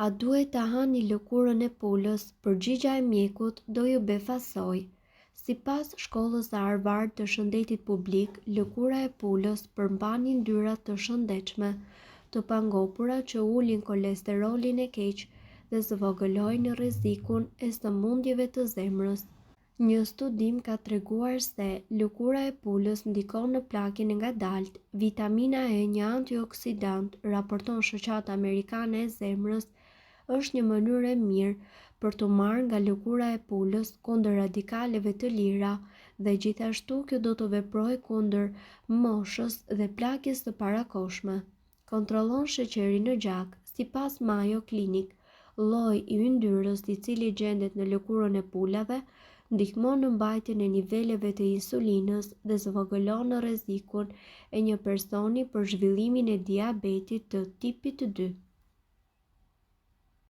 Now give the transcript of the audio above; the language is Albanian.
A duhet ta hani lëkurën e pulës? Përgjigja e mjekut do ju befasoj. Sipas shkollës së Harvard të shëndetit publik, lëkura e pulës përmban yndyrra të shëndetshme të pangopura që ulin kolesterolin e keq dhe zvogëlojnë rrezikun e sëmundjeve të zemrës. Një studim ka treguar se lëkura e pulës ndikon në plakjen e ngadaltë. Vitamina E, një antioksidant, raporton Shoqata Amerikane e Zemrës, është një mënyrë e mirë për të marrë nga lëkura e pulës kundër radikaleve të lira dhe gjithashtu kjo do të veprojë kundër moshës dhe plagjes së parakohshme. Kontrollon sheqerin në gjak. Sipas Mayo Clinic, lloji i yndyrës i cili gjendet në lëkurën e pulave ndihmon në mbajtjen e niveleve të insulinës dhe zvogëlon rrezikun e një personi për zhvillimin e diabetit të tipit 2.